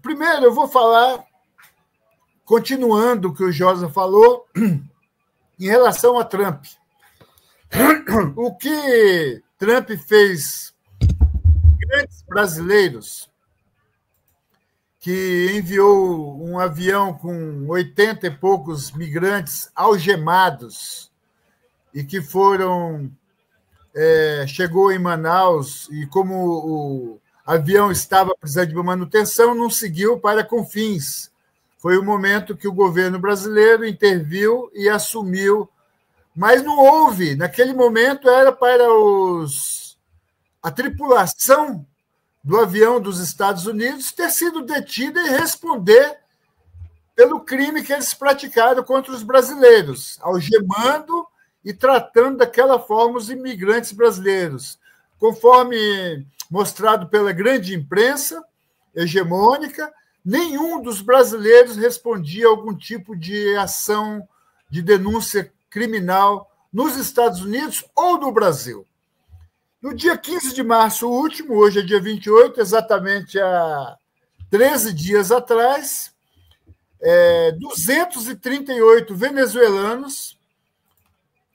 Primeiro, eu vou falar, continuando o que o Josa falou, em relação a Trump. O que Trump fez, grandes brasileiros, que enviou um avião com 80 e poucos migrantes algemados e que chegou em Manaus e, como o avião estava precisando de manutenção, não seguiu para Confins. Foi o momento que o governo brasileiro interviu e assumiu, mas não houve. Naquele momento era para a tripulação do avião dos Estados Unidos ter sido detida e responder pelo crime que eles praticaram contra os brasileiros, algemando e tratando daquela forma os imigrantes brasileiros. Conforme mostrado pela grande imprensa hegemônica, nenhum dos brasileiros respondia a algum tipo de ação de denúncia criminal nos Estados Unidos ou no Brasil. No dia 15 de março último, hoje é dia 28, exatamente há 13 dias atrás, 238 venezuelanos,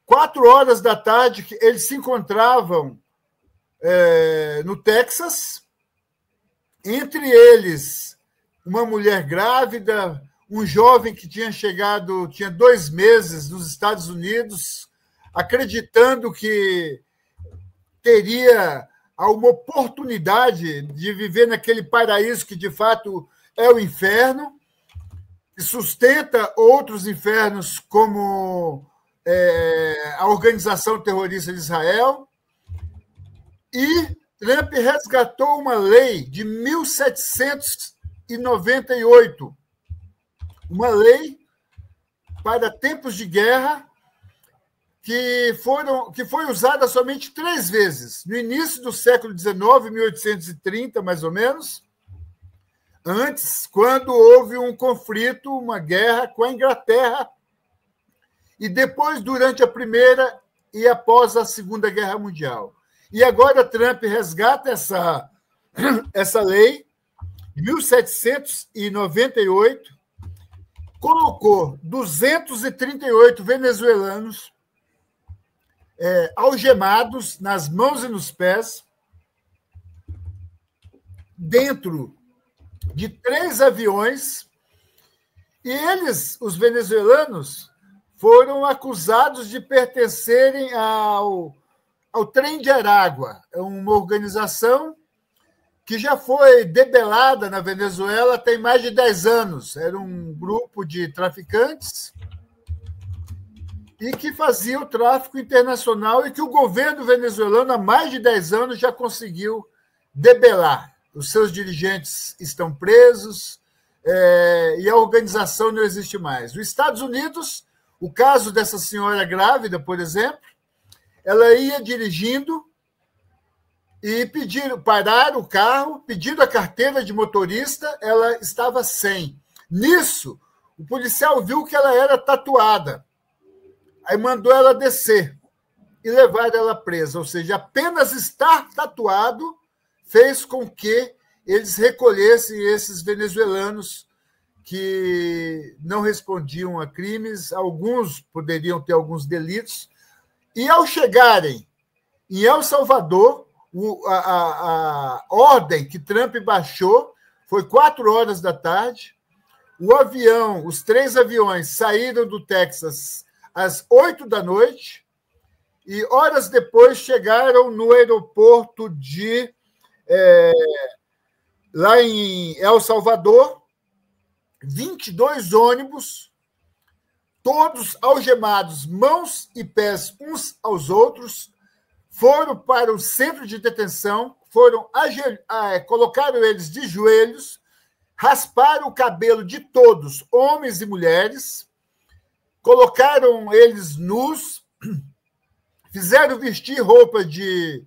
4 horas da tarde, eles se encontravam no Texas, entre eles uma mulher grávida, um jovem que tinha 2 meses nos Estados Unidos, acreditando que teria uma oportunidade de viver naquele paraíso que, de fato, é o inferno, que sustenta outros infernos, como a Organização Terrorista de Israel. E Trump resgatou uma lei de 1798, uma lei para tempos de guerra, que foi usada somente 3 vezes. No início do século XIX, 1830, mais ou menos, antes, quando houve um conflito, uma guerra com a Inglaterra, e depois, durante a Primeira e após a Segunda Guerra Mundial. E agora Trump resgata essa lei, de 1798, colocou 238 venezuelanos algemados nas mãos e nos pés, dentro de 3 aviões, e eles, os venezuelanos, foram acusados de pertencerem ao Trem de Aragua, uma organização que já foi debelada na Venezuela tem mais de 10 anos. Era um grupo de traficantes e que fazia o tráfico internacional e que o governo venezuelano, há mais de 10 anos, já conseguiu debelar. Os seus dirigentes estão presos e a organização não existe mais. Os Estados Unidos, o caso dessa senhora grávida, por exemplo, ela ia dirigindo e pararam o carro, pedindo a carteira de motorista, ela estava sem. Nisso, o policial viu que ela era tatuada. Aí mandou ela descer e levar ela presa. Ou seja, apenas estar tatuado fez com que eles recolhessem esses venezuelanos que não respondiam a crimes, alguns poderiam ter alguns delitos. E, ao chegarem em El Salvador, a ordem que Trump baixou foi 4 horas da tarde. Os 3 aviões saíram do Texas às 8 da noite e, horas depois, chegaram no aeroporto lá em El Salvador, 22 ônibus, todos algemados, mãos e pés uns aos outros, foram para o centro de detenção, colocaram eles de joelhos, rasparam o cabelo de todos, homens e mulheres, colocaram eles nus, fizeram vestir roupa de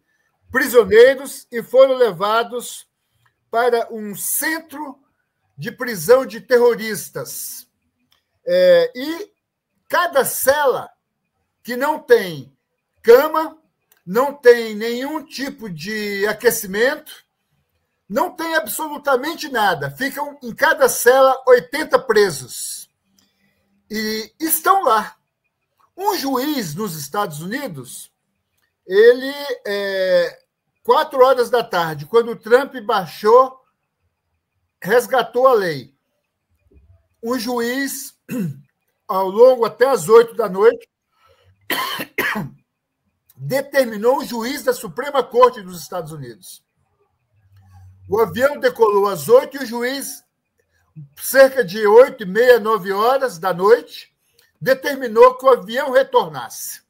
prisioneiros e foram levados para um centro de prisão de terroristas. E cada cela que não tem cama, não tem nenhum tipo de aquecimento, não tem absolutamente nada. Ficam em cada cela 80 presos. E estão lá. Um juiz nos Estados Unidos, ele, 4 horas da tarde, quando o Trump baixou, resgatou a lei. Um juiz, ao longo até as 8 da noite, determinou um juiz da Suprema Corte dos Estados Unidos. O avião decolou às 8 e o juiz, cerca de 8h30, 9 horas da noite, determinou que o avião retornasse,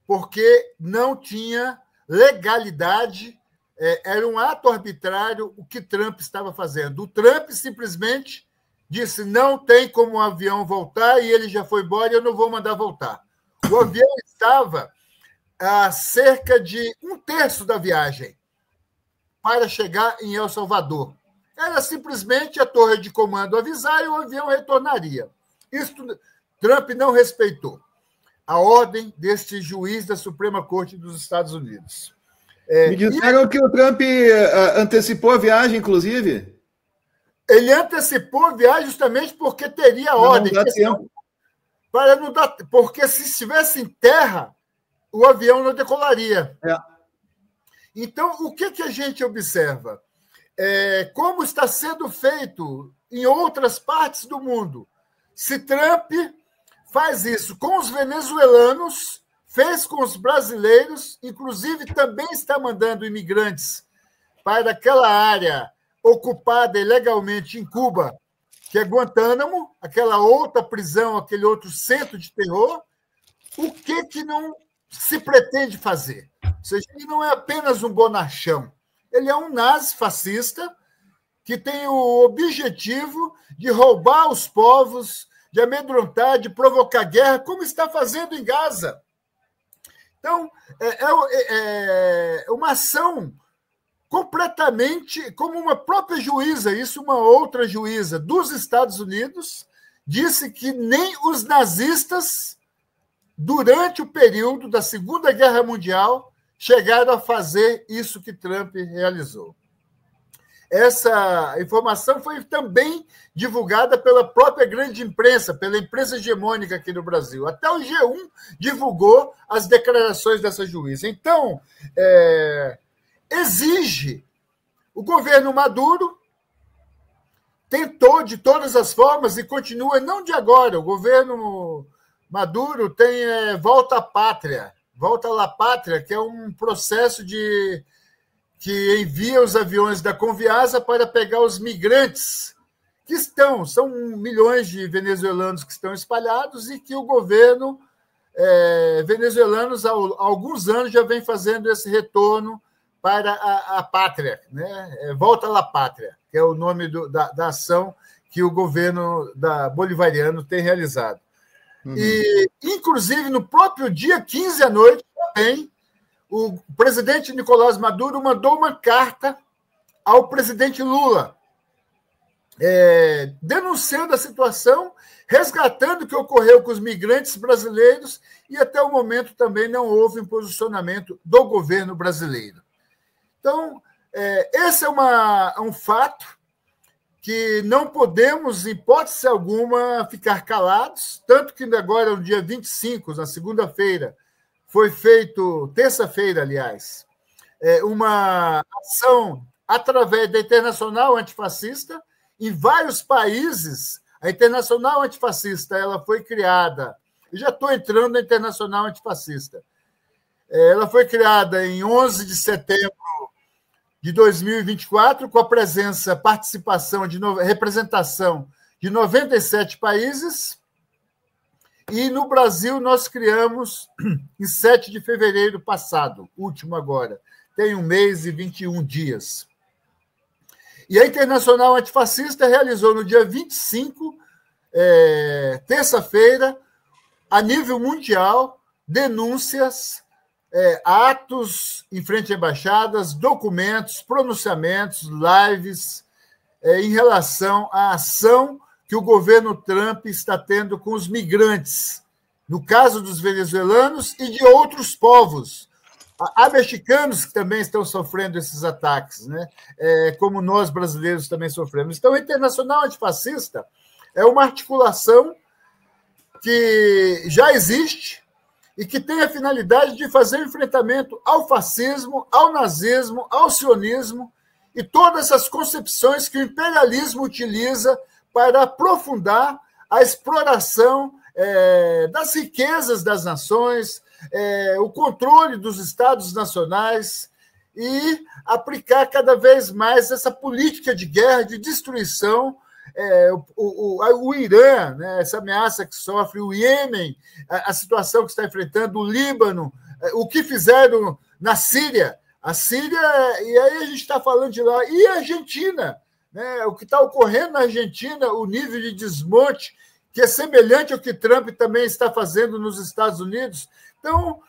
porque não tinha legalidade, era um ato arbitrário o que Trump estava fazendo. O Trump simplesmente disse, não tem como o avião voltar, e ele já foi embora e eu não vou mandar voltar. O avião estava a cerca de 1/3 da viagem para chegar em El Salvador. Era simplesmente a torre de comando avisar e o avião retornaria. Isso Trump não respeitou a ordem deste juiz da Suprema Corte dos Estados Unidos. Me disseram que o Trump antecipou a viagem, inclusive. Ele antecipou a viagem justamente porque teria ordem. Não dá tempo. Para não dar, porque se estivesse em terra, o avião não decolaria. Então, o que a gente observa? Como está sendo feito em outras partes do mundo. Se Trump faz isso com os venezuelanos, fez com os brasileiros, inclusive também está mandando imigrantes para aquela área ocupada ilegalmente em Cuba, que é Guantánamo, aquela outra prisão, aquele outro centro de terror, o que não se pretende fazer? Ou seja, ele não é apenas um bonachão, ele é um nazi-fascista que tem o objetivo de roubar os povos, de amedrontar, de provocar guerra, como está fazendo em Gaza. Então, é uma ação completamente como uma própria juíza, uma outra juíza dos Estados Unidos, disse que nem os nazistas, durante o período da Segunda Guerra Mundial, chegaram a fazer isso que Trump realizou. Essa informação foi também divulgada pela própria grande imprensa, pela imprensa hegemônica aqui no Brasil. Até o G1 divulgou as declarações dessa juíza. Então, exige o governo Maduro, tentou de todas as formas e continua, não de agora, o governo Maduro tem Volta à Pátria, Volta à Pátria, que é um processo que envia os aviões da Conviasa para pegar os migrantes que são milhões de venezuelanos que estão espalhados e que o governo venezuelano há alguns anos já vem fazendo esse retorno para a pátria, né? Volta à Pátria, que é o nome da ação que o governo bolivariano tem realizado. Uhum. E, inclusive, no próprio dia 15 à noite, também, o presidente Nicolás Maduro mandou uma carta ao presidente Lula, denunciando a situação, resgatando o que ocorreu com os migrantes brasileiros e, até o momento, também não houve um posicionamento do governo brasileiro. Então, esse é um fato que não podemos, em hipótese alguma, ficar calados, tanto que agora, no dia 25, na segunda-feira, foi feito, terça-feira, aliás, uma ação através da Internacional Antifascista. Em vários países, a Internacional Antifascista ela foi criada, eu já estou entrando na Internacional Antifascista, ela foi criada em 11 de setembro de 2024, com a participação, representação de 97 países, e no Brasil nós criamos em 7 de fevereiro passado, último agora, tem 1 mês e 21 dias. E a Internacional Antifascista realizou no dia 25, terça-feira, a nível mundial, denúncias, atos em frente a embaixadas, documentos, pronunciamentos, lives, em relação à ação que o governo Trump está tendo com os migrantes, no caso dos venezuelanos e de outros povos. Há mexicanos que também estão sofrendo esses ataques, né? Como nós brasileiros também sofremos. Então, a Internacional Antifascista é uma articulação que já existe e que tem a finalidade de fazer enfrentamento ao fascismo, ao nazismo, ao sionismo e todas essas concepções que o imperialismo utiliza para aprofundar a exploração das riquezas das nações, o controle dos estados nacionais e aplicar cada vez mais essa política de guerra, de destruição. O Irã, né, essa ameaça que sofre, o Iêmen, a situação que está enfrentando, o Líbano, o que fizeram na Síria. A Síria, e aí a gente está falando de lá, e a Argentina, né, o que está ocorrendo na Argentina, o nível de desmonte, que é semelhante ao que Trump também está fazendo nos Estados Unidos. Então,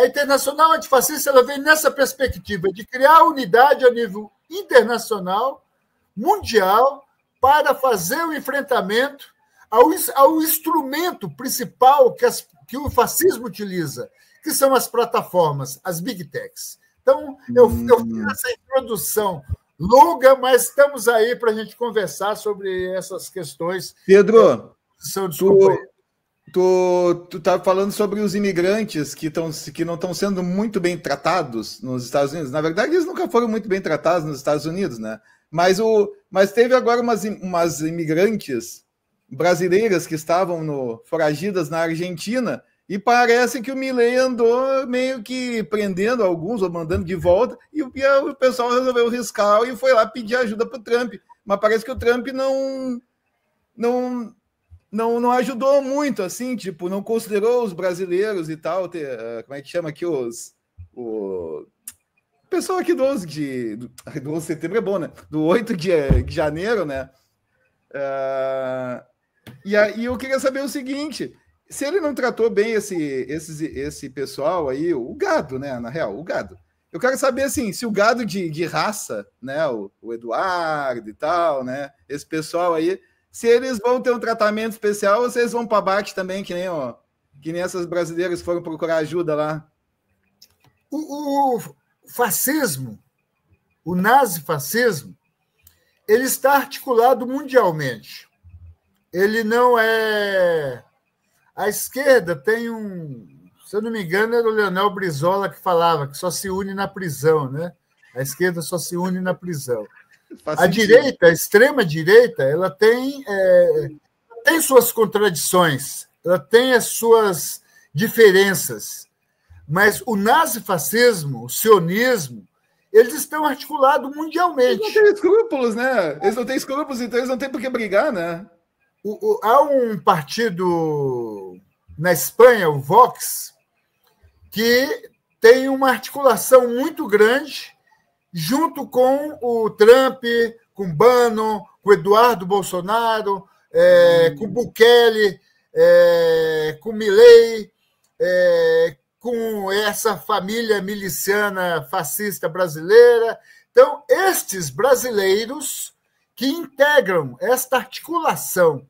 a Internacional Antifascista ela vem nessa perspectiva de criar unidade a nível internacional, mundial, para fazer o enfrentamento ao instrumento principal que o fascismo utiliza, que são as plataformas, as big techs. Então, eu fiz essa introdução longa, mas estamos aí para a gente conversar sobre essas questões. Pedro, tu tá falando sobre os imigrantes que não estão sendo muito bem tratados nos Estados Unidos. Na verdade, eles nunca foram muito bem tratados nos Estados Unidos, né? Mas teve agora umas imigrantes brasileiras que estavam foragidas na Argentina e parece que o Milei andou meio que prendendo alguns ou mandando de volta e o pessoal resolveu riscar e foi lá pedir ajuda para o Trump. Mas parece que o Trump não ajudou muito, assim, tipo, não considerou os brasileiros e tal. Como é que chama aqui o pessoal aqui do 11 de setembro é bom, né? Do 8 de janeiro, né? E aí eu queria saber o seguinte: se ele não tratou bem esse pessoal aí, o gado, né? Na real, o gado. Eu quero saber, assim, se o gado de raça, né? O Eduardo e tal, né? Esse pessoal aí, se eles vão ter um tratamento especial ou se eles vão para baixo também, que nem essas brasileiras foram procurar ajuda lá. O fascismo, o nazifascismo, ele está articulado mundialmente. Ele não é... A esquerda tem se eu não me engano, era o Leonel Brizola que falava que só se une na prisão, né? A esquerda só se une na prisão. A direita, a extrema-direita, ela tem suas contradições, ela tem as suas diferenças, mas o nazifascismo, o sionismo, eles estão articulados mundialmente. Eles não têm escrúpulos, né? Eles não têm escrúpulos, então eles não têm por que brigar, né? Há um partido na Espanha, o Vox, que tem uma articulação muito grande junto com o Trump, com o Bannon, com o Eduardo Bolsonaro, com o Bukele, com o Milei, com essa família miliciana fascista brasileira. Então, estes brasileiros que integram esta articulação,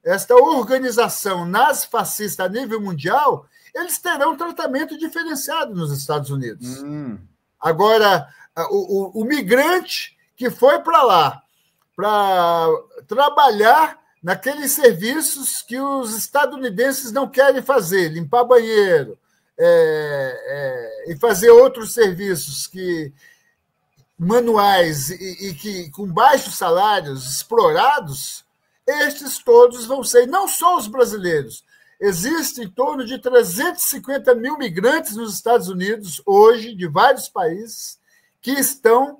esta organização nazifascista a nível mundial, eles terão um tratamento diferenciado nos Estados Unidos. Agora, o migrante que foi para lá para trabalhar naqueles serviços que os estadunidenses não querem fazer, limpar banheiro e fazer outros serviços manuais e que com baixos salários, explorados, estes todos vão ser, não só os brasileiros. Existem em torno de 350 mil migrantes nos Estados Unidos, hoje, de vários países, que estão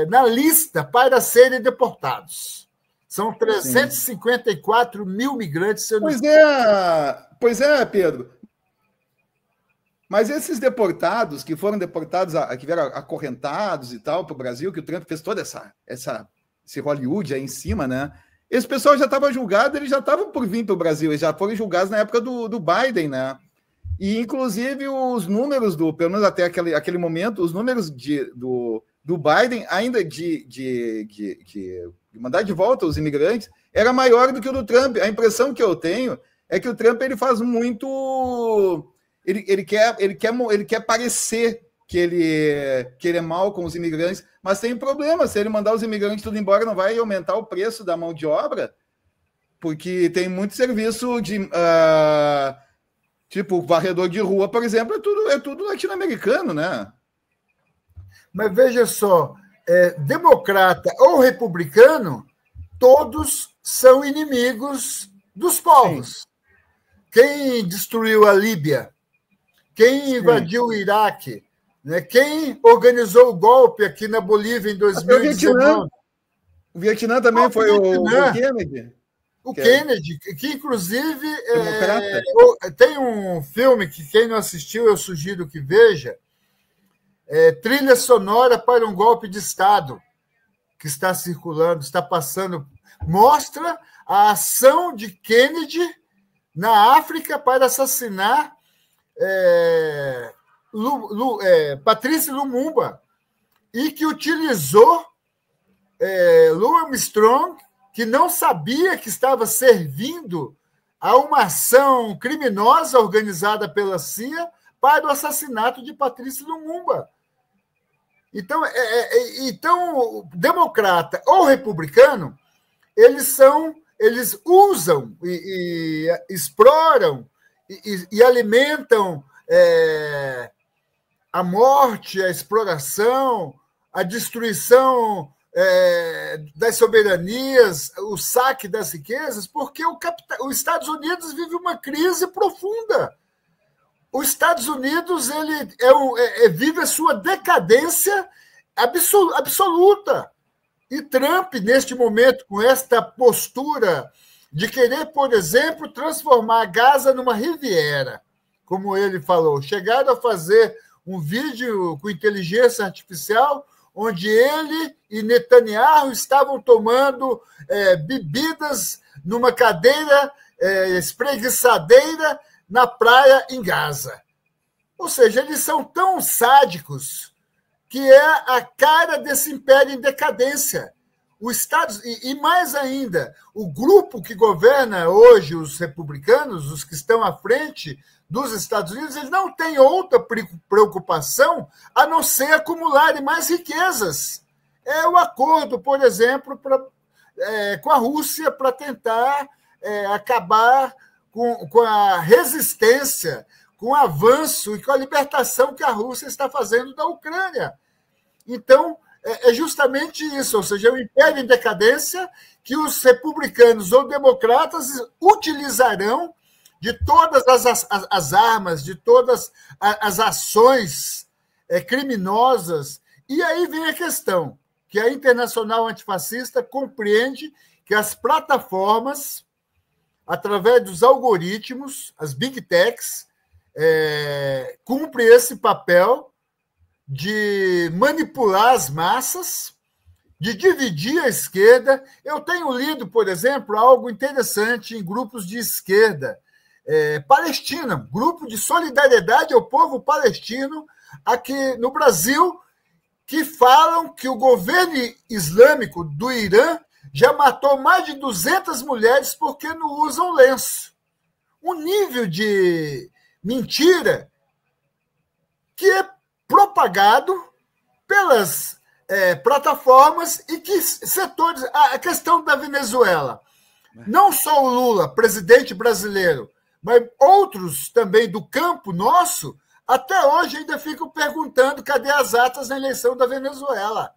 na lista para serem deportados. São 354 mil migrantes. Pois é, Pedro. Mas esses deportados, que foram deportados, que vieram acorrentados e tal para o Brasil, que o Trump fez toda esse Hollywood aí em cima, né? Esse pessoal já estava julgado, eles já estavam por vir para o Brasil, eles já foram julgados na época do Biden, né? E, inclusive, os números pelo menos até aquele momento, os números do Biden, ainda de mandar de volta os imigrantes, era maior do que o do Trump. A impressão que eu tenho é que o Trump ele faz muito... ele quer parecer que ele é mal com os imigrantes, mas tem problema. Se ele mandar os imigrantes tudo embora, não vai aumentar o preço da mão de obra, porque tem muito serviço de tipo varredor de rua, por exemplo, é tudo latino-americano, né? Mas veja só, democrata ou republicano, todos são inimigos dos povos. Sim. Quem destruiu a Líbia? Quem invadiu o Iraque? Né? Quem organizou o golpe aqui na Bolívia em 2019? O Vietnã também foi o Kennedy. O Kennedy, que inclusive tem um filme que quem não assistiu, eu sugiro que veja, Trilha Sonora para um Golpe de Estado, que está circulando, está passando, mostra a ação de Kennedy na África para assassinar Patrice Lumumba, e que utilizou Louis Armstrong, que não sabia que estava servindo a uma ação criminosa organizada pela CIA para o assassinato de Patrice Lumumba. Então, democrata ou republicano, eles usam e exploram e alimentam a morte, a exploração, a destruição das soberanias, o saque das riquezas, porque os Estados Unidos vive uma crise profunda. Os Estados Unidos vive a sua decadência absoluta. E Trump, neste momento, com esta postura de querer, por exemplo, transformar Gaza numa Riviera, como ele falou, chegaram a fazer um vídeo com inteligência artificial onde ele e Netanyahu estavam tomando bebidas numa cadeira espreguiçadeira na praia em Gaza. Ou seja, eles são tão sádicos que é a cara desse império em decadência. E mais ainda, o grupo que governa hoje os republicanos, os que estão à frente dos Estados Unidos, eles não têm outra preocupação a não ser acumularem mais riquezas. É o acordo, por exemplo, com a Rússia para tentar acabar com a resistência, com o avanço e com a libertação que a Rússia está fazendo da Ucrânia. Então, é justamente isso, ou seja, é um império em decadência que os republicanos ou democratas utilizarão de todas as armas, de todas as ações criminosas. E aí vem a questão, que a Internacional Antifascista compreende que as plataformas, através dos algoritmos, as big techs, cumprem esse papel de manipular as massas, de dividir a esquerda. Eu tenho lido, por exemplo, algo interessante em grupos de esquerda, Palestina, grupo de solidariedade ao povo palestino aqui no Brasil, que falam que o governo islâmico do Irã já matou mais de 200 mulheres porque não usam lenço. Um nível de mentira que é propagado pelas plataformas e que setores... A questão da Venezuela. Não só o Lula, presidente brasileiro, mas outros também do campo nosso, até hoje ainda ficam perguntando cadê as atas na eleição da Venezuela.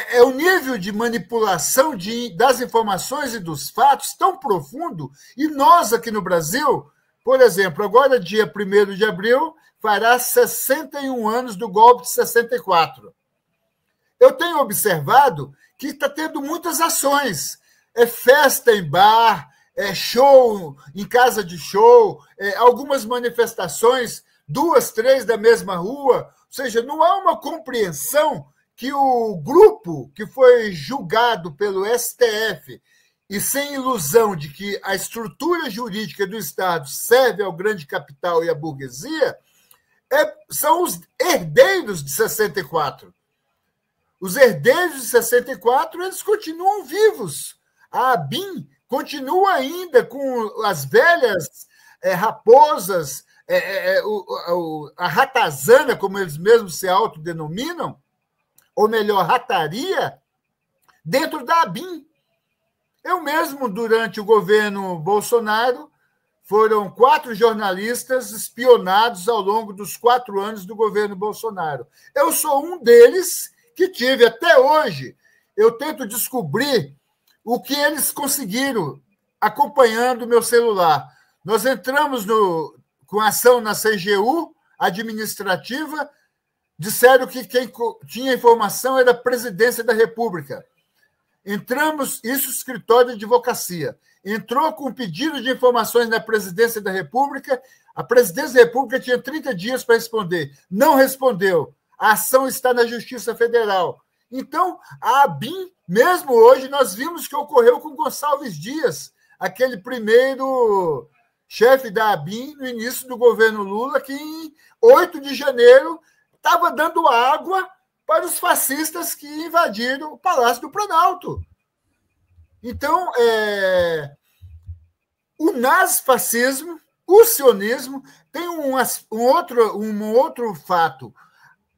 É o nível de manipulação das informações e dos fatos tão profundo, e nós aqui no Brasil, por exemplo, agora dia 1º de abril, fará 61 anos do golpe de 64. Eu tenho observado que está tendo muitas ações, festa em bar, show em casa de show, algumas manifestações, 2, 3 da mesma rua, ou seja, não há uma compreensão que o grupo que foi julgado pelo STF e sem ilusão de que a estrutura jurídica do Estado serve ao grande capital e à burguesia, são os herdeiros de 64. Os herdeiros de 64, eles continuam vivos. A ABIN continua ainda com as velhas raposas, a ratazana, como eles mesmos se autodenominam, ou melhor, rataria, dentro da ABIN. Eu mesmo, durante o governo Bolsonaro, foram 4 jornalistas espionados ao longo dos 4 anos do governo Bolsonaro. Eu sou um deles que tive até hoje. Eu tento descobrir o que eles conseguiram acompanhando o meu celular. Nós entramos com ação na CGU administrativa, disseram que quem tinha informação era a Presidência da República. Entramos, isso escritório de advocacia, entrou com um pedido de informações na Presidência da República, a Presidência da República tinha 30 dias para responder, não respondeu, a ação está na Justiça Federal. Então, a ABIN, mesmo hoje, nós vimos que ocorreu com Gonçalves Dias, aquele primeiro chefe da ABIN no início do governo Lula, que em 8 de janeiro estava dando água para os fascistas que invadiram o Palácio do Planalto. Então, o nazifascismo, o sionismo, tem um outro fato.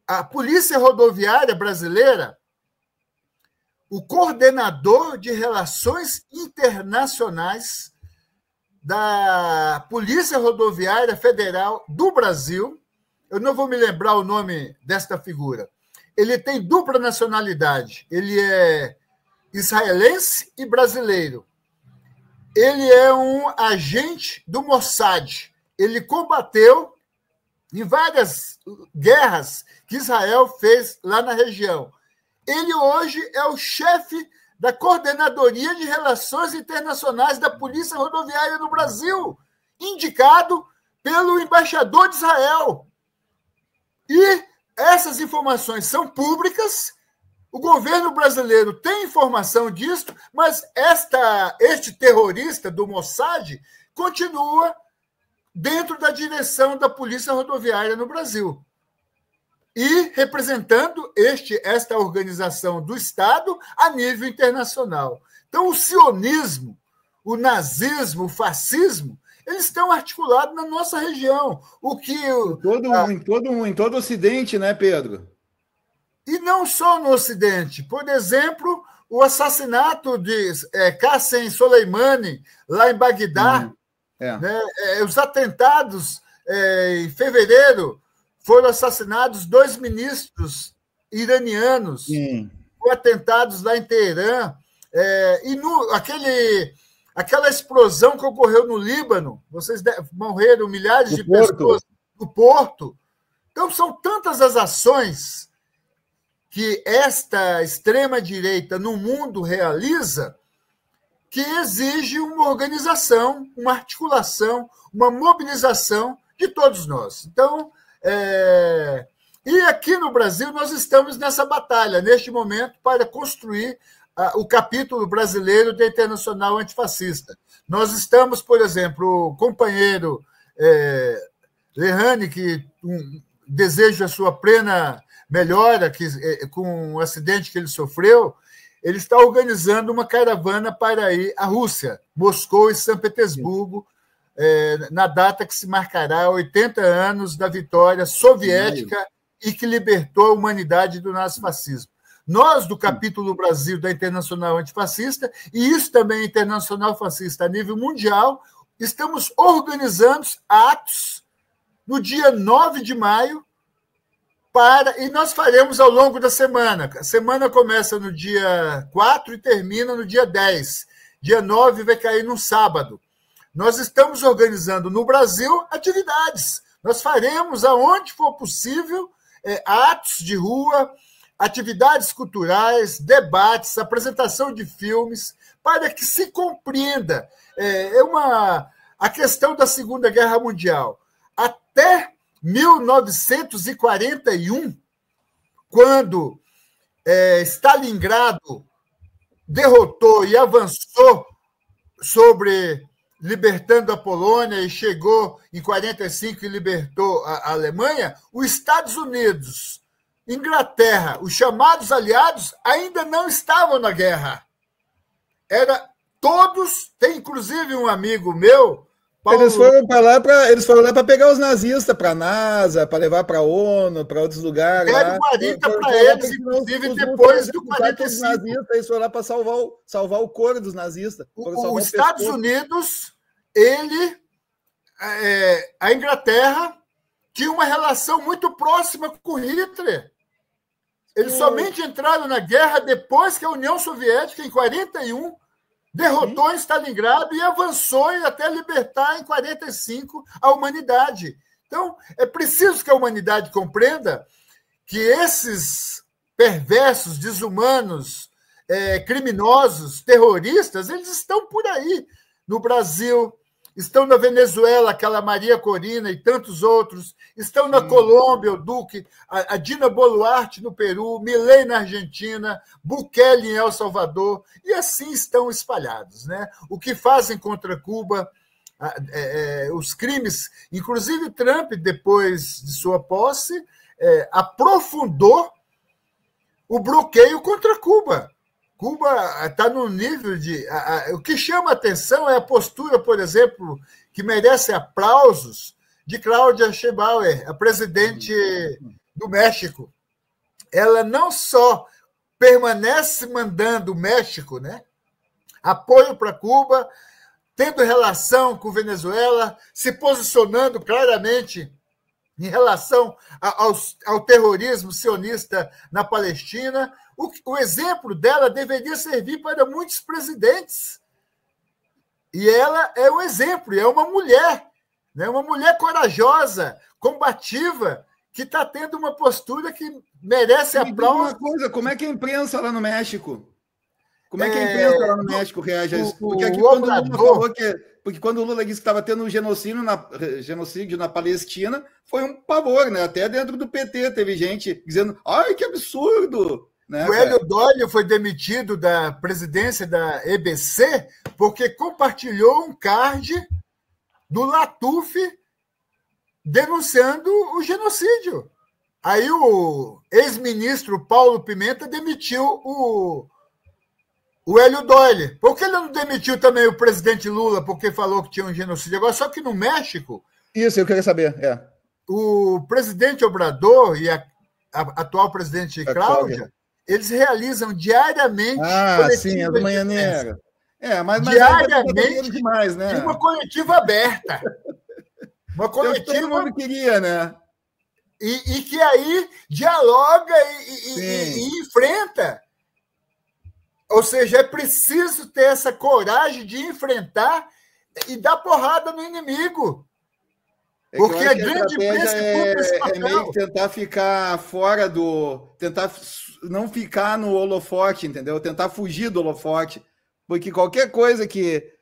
A Polícia Rodoviária Brasileira, o coordenador de relações internacionais da Polícia Rodoviária Federal do Brasil, eu não vou me lembrar o nome desta figura, ele tem dupla nacionalidade, ele é israelense e brasileiro. Ele é um agente do Mossad, ele combateu em várias guerras que Israel fez lá na região. Ele hoje é o chefe da Coordenadoria de Relações Internacionais da Polícia Rodoviária no Brasil, indicado pelo embaixador de Israel. E essas informações são públicas, o governo brasileiro tem informação disso, mas este terrorista do Mossad continua dentro da direção da Polícia Rodoviária no Brasil e representando esta organização do Estado a nível internacional. Então, o sionismo, o nazismo, o fascismo, eles estão articulados na nossa região. Em todo o Ocidente, né, Pedro? E não só no Ocidente. Por exemplo, o assassinato de Qassem Soleimani, lá em Bagdá, né? Os atentados em fevereiro, foram assassinados 2 ministros iranianos, foram atentados lá em Teherã, e aquela explosão que ocorreu no Líbano, morreram milhares de pessoas no porto. Então, são tantas as ações que esta extrema-direita no mundo realiza que exige uma organização, uma articulação, uma mobilização de todos nós. Então, e aqui no Brasil nós estamos nessa batalha, neste momento, para construir o capítulo brasileiro da Internacional Antifascista. Nós estamos, por exemplo, o companheiro Lehane, que deseja a sua plena melhora com o acidente que ele sofreu, ele está organizando uma caravana para ir à Rússia, Moscou e São Petersburgo, na data que se marcará 80 anos da vitória soviética e que libertou a humanidade do nazifascismo. Nós, do capítulo Brasil da Internacional Antifascista, e isso também é Internacional Fascista a nível mundial, estamos organizando atos no dia 9 de maio, e nós faremos ao longo da semana. A semana começa no dia 4 e termina no dia 10. Dia 9 vai cair num sábado. Nós estamos organizando no Brasil atividades. Nós faremos, aonde for possível, atos de rua, atividades culturais, debates, apresentação de filmes, para que se compreenda a questão da Segunda Guerra Mundial. Até 1941, quando Stalingrado derrotou e avançou libertando a Polônia e chegou em 1945 e libertou a Alemanha, os Estados Unidos, Inglaterra, os chamados aliados, ainda não estavam na guerra. Tem inclusive um amigo meu, Eles foram lá para pegar os nazistas para a NASA, para levar para a ONU, para outros lugares. Deram guarita para eles, inclusive depois do 45. Nazistas, eles foram lá para salvar o couro dos nazistas. Os Estados Unidos, a Inglaterra, tinha uma relação muito próxima com Hitler. Eles somente entraram na guerra depois que a União Soviética, em 1941, derrotou em Stalingrado e avançou até libertar em 1945 a humanidade. Então, é preciso que a humanidade compreenda que esses perversos, desumanos, criminosos, terroristas, eles estão por aí, no Brasil, estão na Venezuela, aquela Maria Corina e tantos outros, estão na Colômbia, o Duque, a Dina Boluarte no Peru, Milei na Argentina, Bukele em El Salvador, e assim estão espalhados, né? O que fazem contra Cuba, os crimes, inclusive Trump, depois de sua posse, aprofundou o bloqueio contra Cuba. Cuba está no nível de... o que chama a atenção é a postura, por exemplo, que merece aplausos, de Cláudia Sheinbaum, a presidente do México. Ela não só permanece mandando o México, né, apoio para Cuba, tendo relação com Venezuela, se posicionando claramente em relação ao terrorismo sionista na Palestina. O exemplo dela deveria servir para muitos presidentes. E ela é um exemplo, é uma mulher, né? Uma mulher corajosa, combativa, que está tendo uma postura que merece aplauso. Uma coisa, como é que a imprensa lá no México? Como é que a imprensa lá no México reage a isso? Porque aqui quando o Lula falou porque quando o Lula disse que estava tendo um genocídio na Palestina, foi um pavor, né? Até dentro do PT teve gente dizendo: ai, que absurdo! Né, o Hélio Doyle foi demitido da presidência da EBC porque compartilhou um card do Latuf denunciando o genocídio. Aí o ex-ministro Paulo Pimenta demitiu o Hélio Doyle. Por que ele não demitiu também o presidente Lula porque falou que tinha um genocídio? Agora, só que no México... Isso, eu queria saber. O presidente Obrador e a atual presidente Cláudia, eles realizam diariamente sim, as manhãneiras. Mas diariamente demais, né? Uma coletiva aberta. Uma coletiva... Todo mundo queria, né? E que aí dialoga e enfrenta. Ou seja, é preciso ter essa coragem de enfrentar e dar porrada no inimigo. Porque a grande imprensa é meio que tentar ficar fora tentar não ficar no holofote, entendeu? Tentar fugir do holofote. Porque qualquer coisa que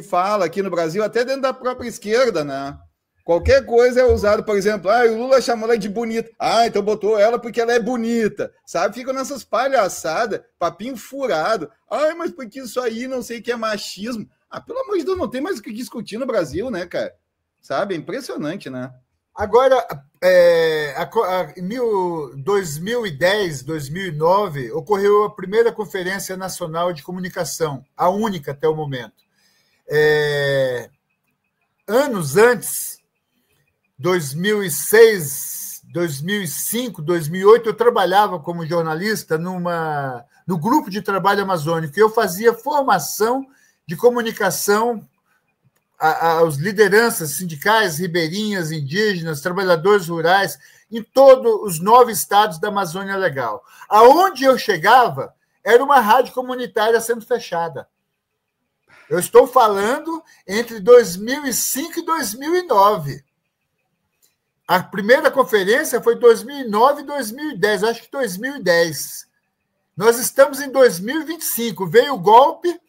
fala aqui no Brasil, até dentro da própria esquerda, né? Qualquer coisa é usado, por exemplo, o Lula chamou ela de bonita. Então botou ela porque ela é bonita, sabe? Ficam nessas palhaçadas, papinho furado. Mas porque isso aí não sei o que é machismo. Pelo amor de Deus, não tem mais o que discutir no Brasil, né, cara? Sabe? É impressionante, né? Agora, em 2010, 2009, ocorreu a primeira Conferência Nacional de Comunicação, a única até o momento. Anos antes, 2006, 2005, 2008, eu trabalhava como jornalista no grupo de trabalho amazônico, e eu fazia formação de comunicação aos lideranças sindicais, ribeirinhas, indígenas, trabalhadores rurais, em todos os 9 estados da Amazônia Legal. Aonde eu chegava, era uma rádio comunitária sendo fechada. Eu estou falando entre 2005 e 2009. A primeira conferência foi 2009 e 2010, acho que 2010. Nós estamos em 2025, veio o golpe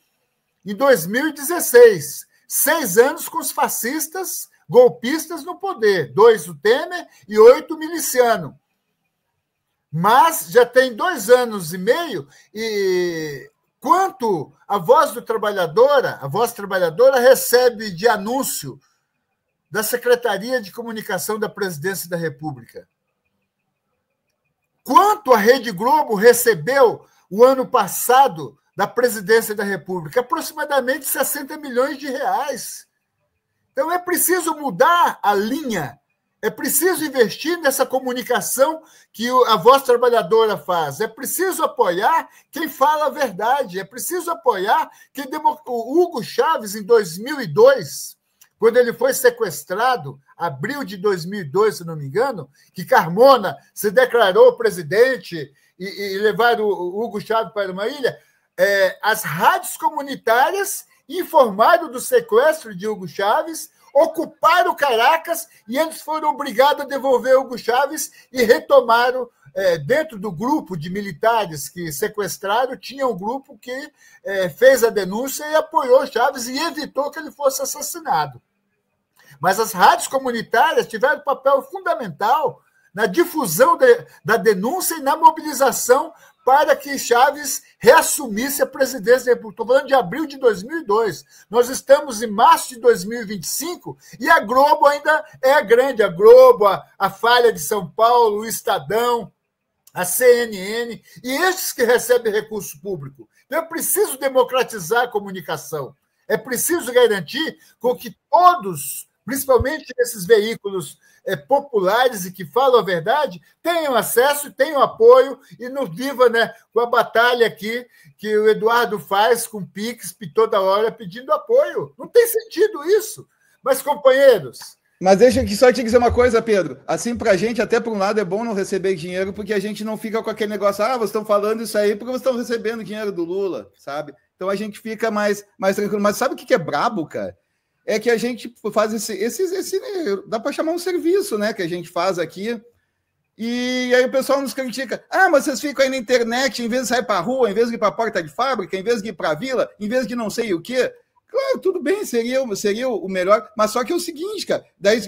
em 2016. 6 anos com os fascistas, golpistas no poder, 2 o Temer e 8 o miliciano. Mas já tem 2 anos e meio, e quanto a Voz Trabalhadora recebe de anúncio da Secretaria de Comunicação da Presidência da República? Quanto a Rede Globo recebeu o ano passado da Presidência da República? Aproximadamente 60 milhões de reais. Então, é preciso mudar a linha, é preciso investir nessa comunicação que a Voz Trabalhadora faz, é preciso apoiar quem fala a verdade, é preciso apoiar quem... O Hugo Chávez, em 2002, quando ele foi sequestrado, abril de 2002, se não me engano, que Carmona se declarou presidente e levaram o Hugo Chávez para uma ilha, as rádios comunitárias informaram do sequestro de Hugo Chávez, ocuparam Caracas e eles foram obrigados a devolver Hugo Chávez e retomaram, dentro do grupo de militares que sequestraram, tinha um grupo que fez a denúncia e apoiou Chávez e evitou que ele fosse assassinado. Mas as rádios comunitárias tiveram um papel fundamental na difusão da denúncia e na mobilização para que Chávez reassumisse a presidência. Estou falando de abril de 2002. Nós estamos em março de 2025 e a Globo ainda é grande. A Globo, a Folha de São Paulo, o Estadão, a CNN, e estes que recebem recurso público. Então, é preciso democratizar a comunicação. É preciso garantir com que todos, principalmente esses veículos populares e que falam a verdade, tenham acesso, tenham apoio e nos viva, né, com a batalha aqui que o Eduardo faz com o Pix toda hora pedindo apoio. Não tem sentido isso. Mas, companheiros... Mas deixa que só te dizer uma coisa, Pedro. Assim, para a gente, até por um lado, é bom não receber dinheiro, porque a gente não fica com aquele negócio, vocês estão falando isso aí porque vocês estão recebendo dinheiro do Lula, sabe? Então a gente fica mais tranquilo. Mas sabe o que é brabo, cara? É que a gente faz esse dá para chamar um serviço, né, que a gente faz aqui, e aí o pessoal nos critica. Mas vocês ficam aí na internet, em vez de sair para a rua, em vez de ir para a porta de fábrica, em vez de ir para a vila, em vez de não sei o quê. Claro, tudo bem, seria o melhor, mas só que é o seguinte, cara, daí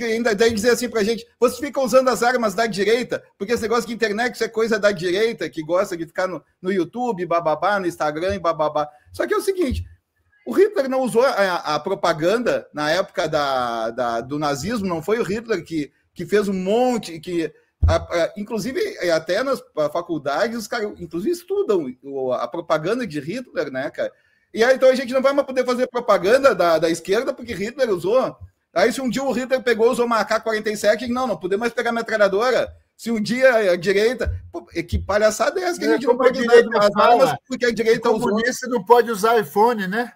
dizer assim pra gente, vocês ficam usando as armas da direita, porque esse negócio de internet isso é coisa da direita, que gosta de ficar no YouTube, bababá, no Instagram, bababá. Só que é o seguinte, o Hitler não usou a propaganda na época do nazismo, não foi o Hitler que fez um monte, inclusive até nas faculdades, os caras inclusive estudam a propaganda de Hitler, né, cara? E aí, então a gente não vai mais poder fazer propaganda da esquerda porque Hitler usou. Aí se um dia o Hitler usou uma AK-47, não podemos mais pegar metralhadora. Se um dia a direita... Pô, que palhaçada é essa que a gente não pode usar as armas porque a direita usou? Comunista não pode usar iPhone, né?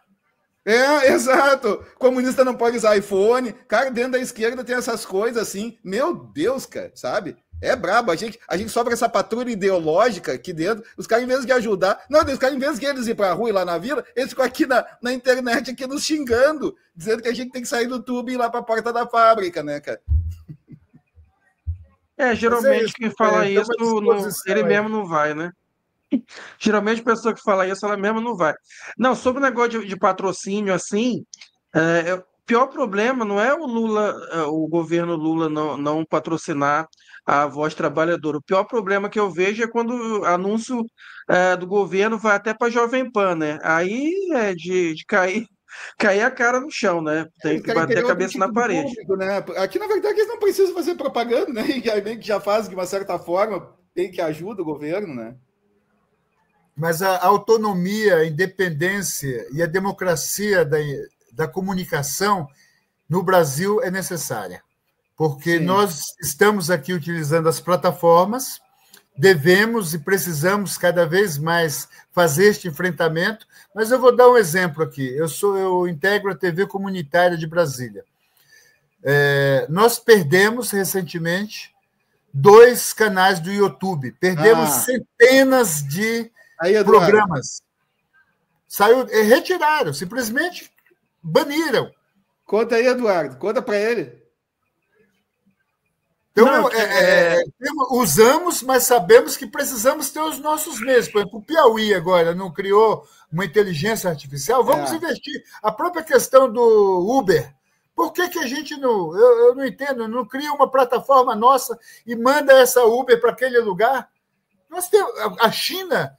Exato. Comunista não pode usar iPhone. Cara, dentro da esquerda tem essas coisas assim. Meu Deus, cara, sabe? É brabo, a gente sofre essa patrulha ideológica aqui dentro, os caras, em vez de ajudar, os caras, em vez de eles ir para a rua e lá na vila, eles ficam aqui na internet, aqui nos xingando, dizendo que a gente tem que sair do tubo e ir lá para a porta da fábrica, né, cara? Geralmente quem fala isso, ele mesmo não vai, né? Geralmente a pessoa que fala isso, ela mesmo não vai. Não, sobre o negócio de patrocínio, assim, o pior problema não é o Lula, o governo Lula não patrocinar a Voz Trabalhadora. O pior problema que eu vejo é quando o anúncio do governo vai até para a Jovem Pan, né? Aí é de cair a cara no chão, né? Tem que bater a cabeça na parede. Público, né? Aqui, na verdade, eles não precisam fazer propaganda, né? E aí que já faz, de uma certa forma, tem que ajuda o governo, né? Mas a autonomia, a independência e a democracia da comunicação no Brasil é necessária. Porque Sim. Nós estamos aqui utilizando as plataformas, devemos e precisamos cada vez mais fazer este enfrentamento, mas eu vou dar um exemplo aqui. Eu integro a TV Comunitária de Brasília. Nós perdemos recentemente 2 canais do YouTube, perdemos centenas de programas. Retiraram, simplesmente baniram. Conta aí, Eduardo, conta para ele. Então, usamos, mas sabemos que precisamos ter os nossos meios. Por exemplo, o Piauí agora não criou uma inteligência artificial, vamos investir. A própria questão do Uber, por que a gente não... Eu não entendo, não cria uma plataforma nossa e manda essa Uber para aquele lugar? Nós temos a China,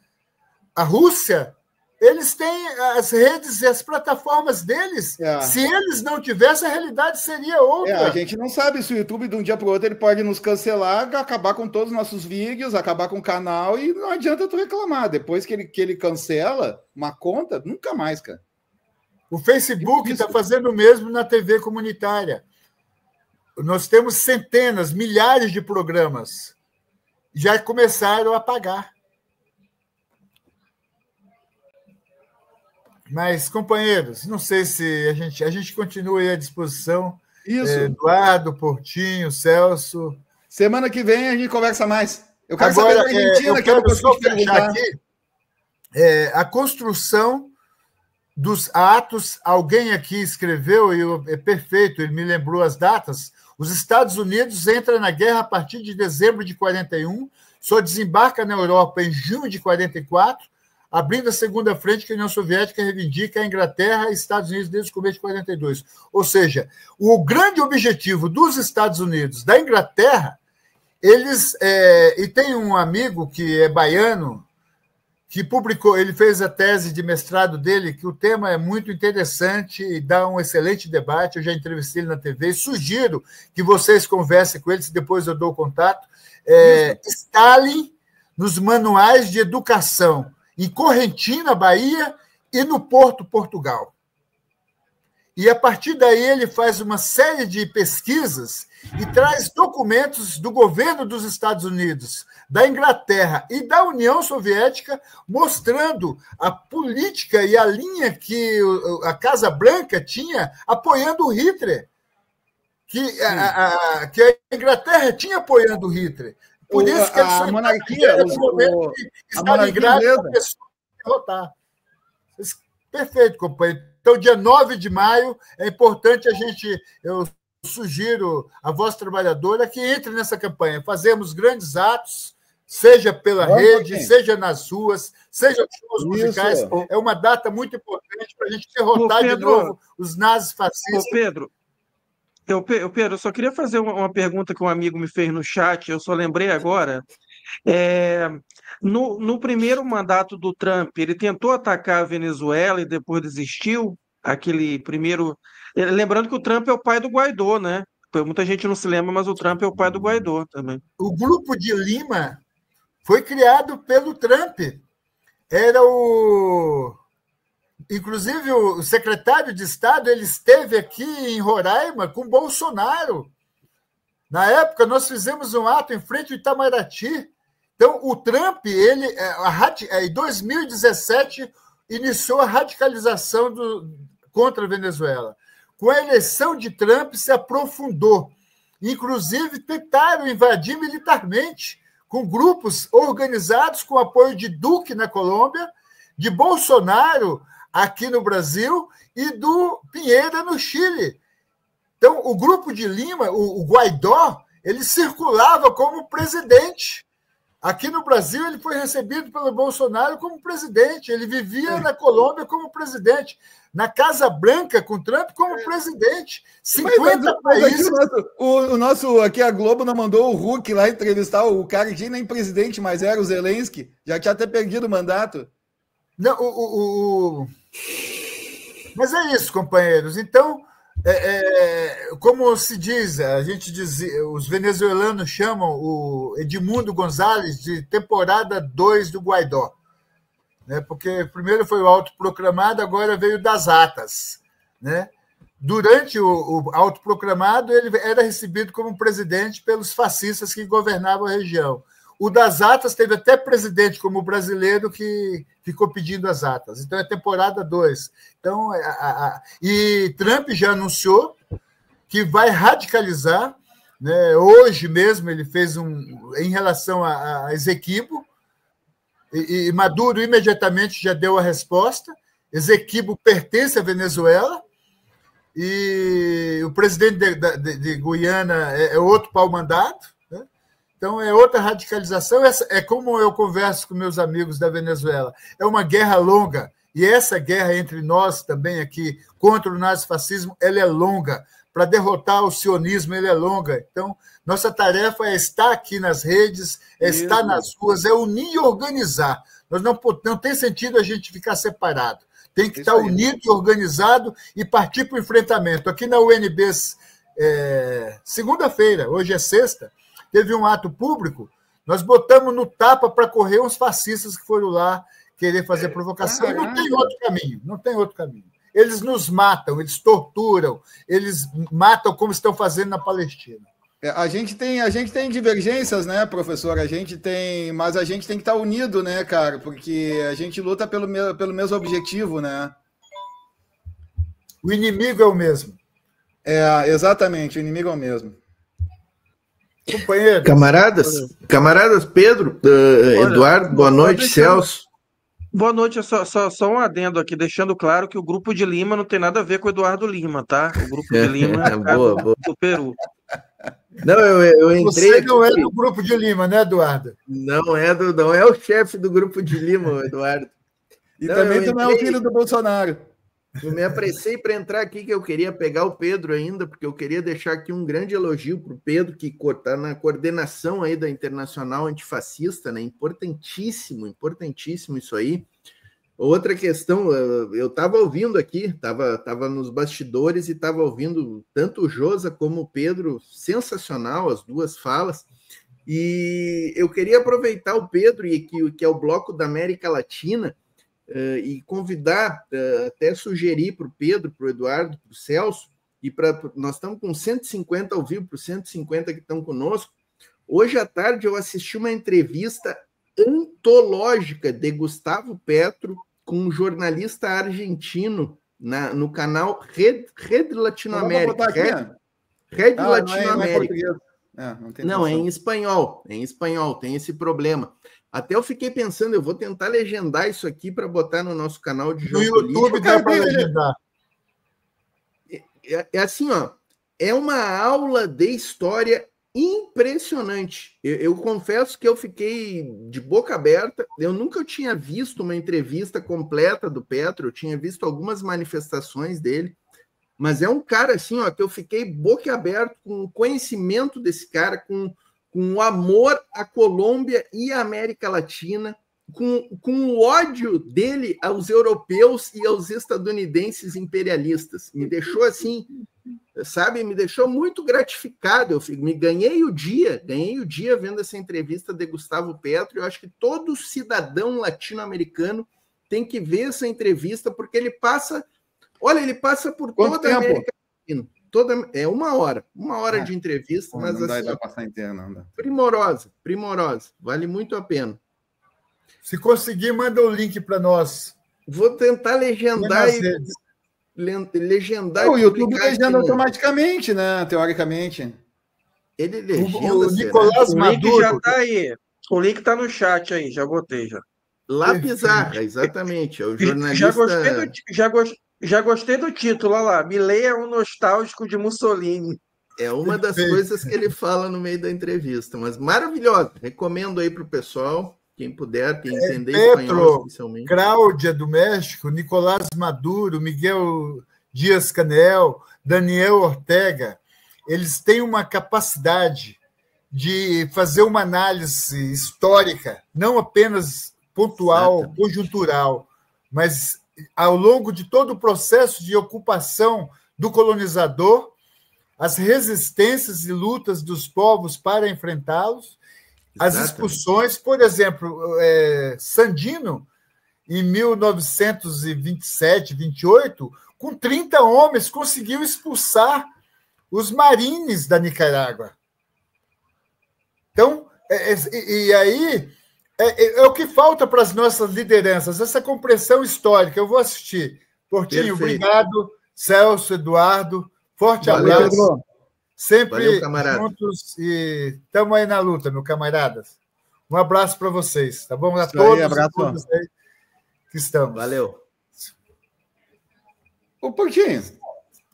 a Rússia, eles têm as redes e as plataformas deles. Se eles não tivessem, a realidade seria outra. A gente não sabe se o YouTube, de um dia para o outro, ele pode nos cancelar, acabar com todos os nossos vídeos, acabar com o canal, e não adianta tu reclamar. Depois que ele cancela uma conta, nunca mais, cara. O Facebook está fazendo o mesmo na TV comunitária. Nós temos centenas, milhares de programas. Já começaram a pagar. Mas, companheiros, não sei se a gente continua aí à disposição. Isso. Eduardo, Portinho, Celso. Semana que vem a gente conversa mais. Eu quero Agora, saber da Argentina, eu quero só fechar perguntar aqui. A construção dos atos, alguém aqui escreveu, e é perfeito, ele me lembrou as datas. Os Estados Unidos entram na guerra a partir de dezembro de 41, só desembarca na Europa em junho de 44, abrindo a segunda frente que a União Soviética reivindica a Inglaterra e Estados Unidos desde o começo de 42. Ou seja, o grande objetivo dos Estados Unidos, da Inglaterra, eles... e tem um amigo que é baiano, que publicou, ele fez a tese de mestrado dele, que o tema é muito interessante e dá um excelente debate. Eu já entrevistei ele na TV, sugiro que vocês conversem com ele, depois eu dou o contato. Stalin nos manuais de educação em Correntina, Bahia, e no Porto, Portugal. E, a partir daí, ele faz uma série de pesquisas e traz documentos do governo dos Estados Unidos, da Inglaterra e da União Soviética, mostrando a política e a linha que a Casa Branca tinha apoiando o Hitler, que a Inglaterra tinha apoiando o Hitler. Por isso que a monarquia, a monarquia a pessoa derrotar. Perfeito, companheiro. Então, dia 9 de maio, é importante eu sugiro a voz trabalhadora que entre nessa campanha. Fazemos grandes atos, seja pela rede, seja nas ruas, seja shows musicais. É uma data muito importante para a gente derrotar de novo os nazis fascistas. Pedro, eu só queria fazer uma pergunta que um amigo me fez no chat, eu só lembrei agora. No primeiro mandato do Trump, ele tentou atacar a Venezuela e depois desistiu. Aquele primeiro. Lembrando que o Trump é o pai do Guaidó, né? Muita gente não se lembra, mas o Trump é o pai do Guaidó também. O Grupo de Lima foi criado pelo Trump. Era Inclusive, o secretário de Estado ele esteve aqui em Roraima com Bolsonaro. Na época, nós fizemos um ato em frente ao Itamaraty. Então, o Trump, em 2017, iniciou a radicalização contra a Venezuela. Com a eleição de Trump, se aprofundou. Inclusive, tentaram invadir militarmente, com grupos organizados com apoio de Duque na Colômbia, de Bolsonaro aqui no Brasil e do Pinheira no Chile. Então, o Grupo de Lima, o Guaidó, ele circulava como presidente. Aqui no Brasil, ele foi recebido pelo Bolsonaro como presidente. Ele vivia na Colômbia como presidente. Na Casa Branca, com Trump, como presidente. 50 países... Aqui a Globo não mandou o Huck lá entrevistar o cara que nem presidente, mas era o Zelensky. Já tinha até perdido o mandato. Não, Mas é isso, companheiros. Então, como se diz, os venezuelanos chamam o Edmundo Gonzalez de temporada 2 do Guaidó. Né? Porque primeiro foi o autoproclamado, agora veio das atas. Né? Durante o autoproclamado, ele era recebido como presidente pelos fascistas que governavam a região. O das atas teve até presidente como brasileiro que ficou pedindo as atas. Então, é temporada 2. Então, e Trump já anunciou que vai radicalizar. Né? Hoje mesmo ele fez em relação a Esequibo, e Maduro imediatamente já deu a resposta. Esequibo pertence à Venezuela, e o presidente de Guiana é outro pau-mandado. Então, é outra radicalização. É como eu converso com meus amigos da Venezuela. É uma guerra longa. E essa guerra entre nós também aqui, contra o nazifascismo, ela é longa. Para derrotar o sionismo, ela é longa. Então, nossa tarefa é estar aqui nas redes, estar nas ruas, é unir e organizar. Não tem sentido a gente ficar separado. Tem que estar unido e organizado e partir para o enfrentamento. Aqui na UNB, segunda-feira, hoje é sexta, teve um ato público, nós botamos no tapa para correr uns fascistas que foram lá querer fazer provocação. E não tem outro caminho, não tem outro caminho. eles nos matam, eles torturam, eles matam como estão fazendo na Palestina. A gente tem divergências, né, professor? Mas a gente tem que estar unido, né, cara? Porque a gente luta pelo mesmo objetivo, né? O inimigo é o mesmo. Exatamente, o inimigo é o mesmo. Companheiros. Camaradas, Pedro, Eduardo, boa noite, Celso. Boa noite, só um adendo aqui, deixando claro que o Grupo de Lima não tem nada a ver com o Eduardo Lima, tá? O Grupo de Lima é boa. do Peru. Não, eu entrei. Você não é do Grupo de Lima, né, Eduardo? Não é o chefe do Grupo de Lima, Eduardo. E também tu não é o filho do Bolsonaro. Eu me apressei para entrar aqui, que eu queria pegar o Pedro ainda, porque eu queria deixar aqui um grande elogio para o Pedro, que está na coordenação aí da Internacional Antifascista, né? Importantíssimo isso aí. Outra questão, eu estava ouvindo aqui, estava nos bastidores e estava ouvindo tanto o Josa como o Pedro, sensacional as duas falas, e eu queria aproveitar o Pedro, que é o Bloco da América Latina, e convidar, até sugerir para o Pedro, para o Eduardo, para o Celso, nós estamos com 150 ao vivo, para os 150 que estão conosco. Hoje à tarde eu assisti uma entrevista antológica de Gustavo Petro com um jornalista argentino no canal Rede Latinoamérica. Rede Latinoamérica. Não, é em espanhol, tem esse problema. Até eu fiquei pensando, eu vou tentar legendar isso aqui para botar no nosso canal de geopolítica. No YouTube dá para legendar. É assim, ó, é uma aula de história impressionante. Eu confesso que eu fiquei de boca aberta. Eu nunca tinha visto uma entrevista completa do Petro, eu tinha visto algumas manifestações dele, mas é um cara assim, ó, que eu fiquei boca aberta com o conhecimento desse cara, com o amor à Colômbia e à América Latina, com o ódio dele aos europeus e aos estadunidenses imperialistas. Me deixou assim, sabe? Me deixou muito gratificado. Ganhei o dia vendo essa entrevista de Gustavo Petro. Eu acho que todo cidadão latino-americano tem que ver essa entrevista, porque ele passa por toda a América Latina. É uma hora de entrevista, mas não assim, dá passar inteira, não dá. Primorosa, vale muito a pena. Se conseguir, manda o link para nós. Vou tentar legendar o YouTube legenda automaticamente, né? Teoricamente. Ele legenda. O Nicolás Maduro. O link já está aí. O link está no chat aí, já botei já. Lapizarra, exatamente. É o jornalista. Já gostei do título, olha lá. Milei é um nostálgico de Mussolini. É uma das coisas que ele fala no meio da entrevista, mas maravilhosa. Recomendo aí para o pessoal, quem puder, quem entender espanhol especialmente. Cláudia, do México, Nicolás Maduro, Miguel Dias-Canel, Daniel Ortega, eles têm uma capacidade de fazer uma análise histórica, não apenas pontual, conjuntural, mas ao longo de todo o processo de ocupação do colonizador, as resistências e lutas dos povos para enfrentá-los, as expulsões, por exemplo, Sandino, em 1927, 28, com 30 homens, conseguiu expulsar os marines da Nicarágua. Então, e aí é o que falta para as nossas lideranças, essa compreensão histórica. Eu vou assistir. Portinho, obrigado. Celso, Eduardo, forte abraço. Pedro. Sempre juntos e estamos aí na luta, meus camaradas. Um abraço para vocês, tá bom? A todos aí que estamos. Valeu. Ô, Portinho,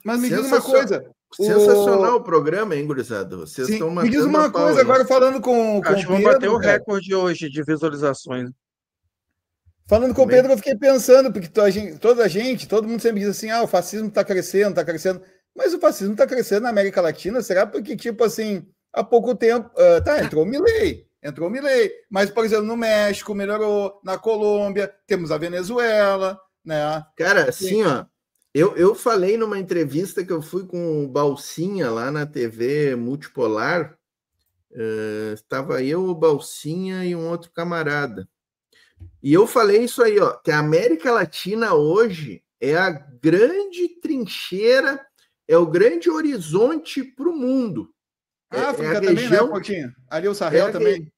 mas me diz uma coisa. Sensacional o programa, hein, gurizada? Vocês estão matando. Me diz uma coisa agora, falando com o Pedro. Acho que vamos bater o recorde hoje de visualizações. Falando com o Pedro, eu fiquei pensando, porque todo mundo sempre diz assim, o fascismo está crescendo, mas o fascismo está crescendo na América Latina, será porque, tipo assim, há pouco tempo, entrou o Milei, mas, por exemplo, no México melhorou, na Colômbia, temos a Venezuela, né? Cara, assim, ó, eu falei numa entrevista que eu fui com o Balsinha lá na TV Multipolar, estava eu, o Balsinha e um outro camarada. E eu falei isso aí, ó, que a América Latina hoje é a grande trincheira, é o grande horizonte para o mundo. A África também, né, Coutinho? Ali o Sahel também.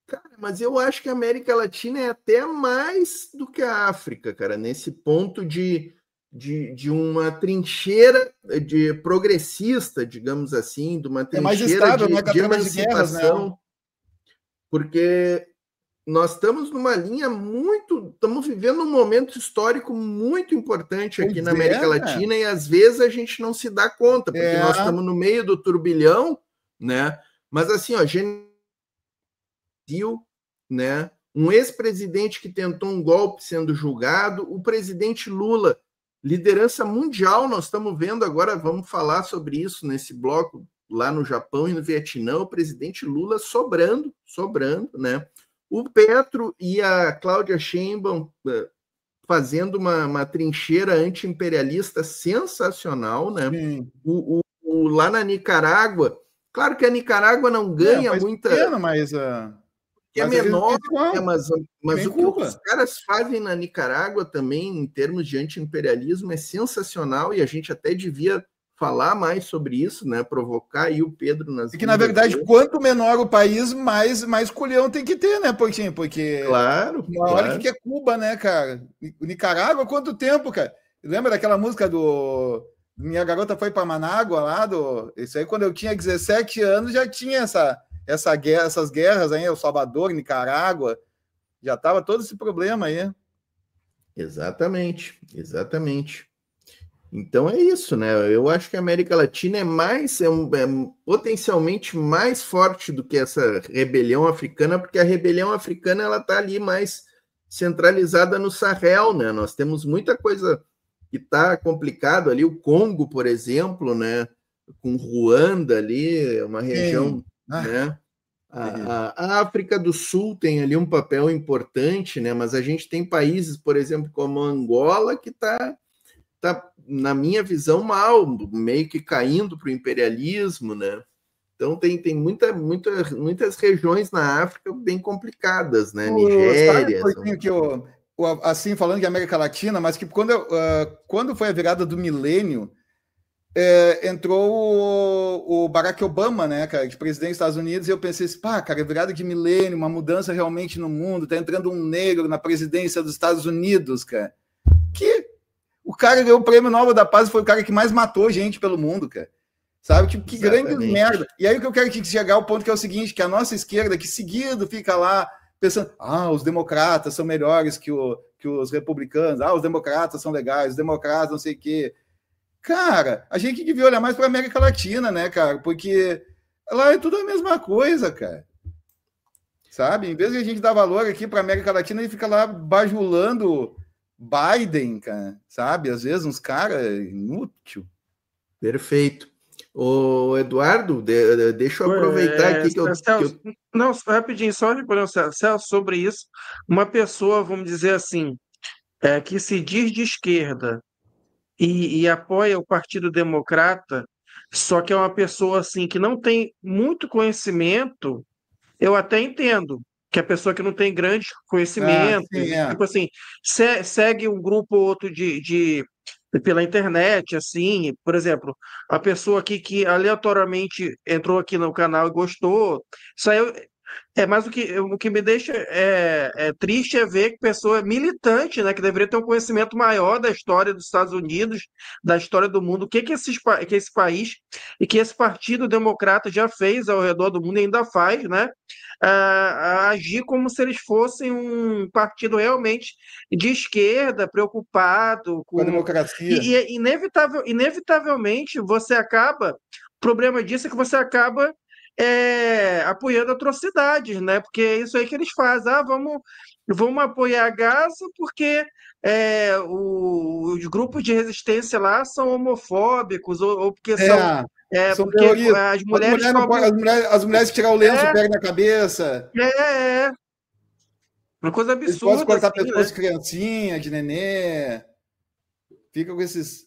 Cara, mas eu acho que a América Latina é até mais do que a África, cara, nesse ponto de uma trincheira de progressista, digamos assim, de uma trincheira mais estável, de emancipação, né? Porque nós estamos numa linha estamos vivendo um momento histórico muito importante aqui na América Latina, e às vezes a gente não se dá conta, porque nós estamos no meio do turbilhão, né? Mas assim, ó, né? Um ex-presidente que tentou um golpe sendo julgado, o presidente Lula, liderança mundial, nós estamos vendo agora, vamos falar sobre isso nesse bloco, lá no Japão e no Vietnã, o presidente Lula sobrando, né? O Petro e a Cláudia Sheinbaum fazendo uma trincheira anti-imperialista sensacional, né? Lá na Nicarágua, claro que a Nicarágua não ganha muita... Pequeno, mas é menor, mas o que os caras fazem na Nicarágua também, em termos de anti-imperialismo, é sensacional, e a gente até devia falar mais sobre isso, né? Provocar aí o Pedro nas... Porque, na verdade, quanto menor o país, mais culhão tem que ter, né, Pouquinho? Porque... Claro. Olha o que é Cuba, né, cara? Nicarágua, quanto tempo, cara? Lembra daquela música do... Minha Garota Foi para Manágua, lá do... Isso aí, quando eu tinha 17 anos, já tinha essas guerras aí, El Salvador, Nicarágua, já estava todo esse problema aí. Exatamente. Então é isso, né? Eu acho que a América Latina é potencialmente mais forte do que essa rebelião africana, porque a rebelião africana ela está ali mais centralizada no Sahel, né? Nós temos muita coisa que está complicado ali, o Congo, por exemplo, né? Com Ruanda ali, uma região, né? A África do Sul tem ali um papel importante, né? Mas a gente tem países, por exemplo, como Angola, que está, na minha visão, mal, meio que caindo para o imperialismo, né? Então tem muitas regiões na África bem complicadas, né? Nigéria. Assim, falando de América Latina, mas que quando foi a virada do milênio, entrou o Barack Obama, né, cara, de presidente dos Estados Unidos, e eu pensei assim, cara, virada de milênio, uma mudança realmente no mundo, tá entrando um negro na presidência dos Estados Unidos, cara. Que o cara ganhou o Prêmio Nobel da Paz e foi o cara que mais matou gente pelo mundo, cara. Sabe? Tipo, que grande merda. E aí o que eu quero chegar ao ponto que é o seguinte, que a nossa esquerda, que seguido fica lá pensando, os democratas são melhores que os republicanos, os democratas são legais, os democratas não sei o quê. Cara, a gente devia olhar mais para a América Latina, né, cara? Porque lá é tudo a mesma coisa, cara. Sabe? Em vez de a gente dar valor aqui para a América Latina, ele fica lá bajulando Biden, cara. Sabe? Às vezes uns caras inútil. Perfeito. Ô, Eduardo, deixa eu aproveitar aqui que eu... Não, rapidinho, só respondendo, Celso, sobre isso. Uma pessoa, vamos dizer assim, que se diz de esquerda e apoia o Partido Democrata, só que é uma pessoa assim que não tem muito conhecimento, eu até entendo que a pessoa que não tem grande conhecimento, tipo assim, segue um grupo ou outro pela internet, assim, por exemplo, a pessoa aqui que aleatoriamente entrou aqui no canal e gostou, isso aí mas o que me deixa triste é ver que pessoa militante, né, que deveria ter um conhecimento maior da história dos Estados Unidos, da história do mundo, o que esse país e que esse Partido Democrata já fez ao redor do mundo e ainda faz, né, a agir como se eles fossem um partido realmente de esquerda, preocupado com a democracia. E inevitavelmente você acaba, o problema disso é que você acaba apoiando atrocidades, né? Porque é isso aí que eles fazem. Vamos apoiar a Gaza porque os grupos de resistência lá são homofóbicos ou porque são porque as mulheres as mulheres tirar o lenço, pegam na cabeça. Uma coisa absurda. Eles podem cortar pessoas de criancinha, de nenê. Fica com esses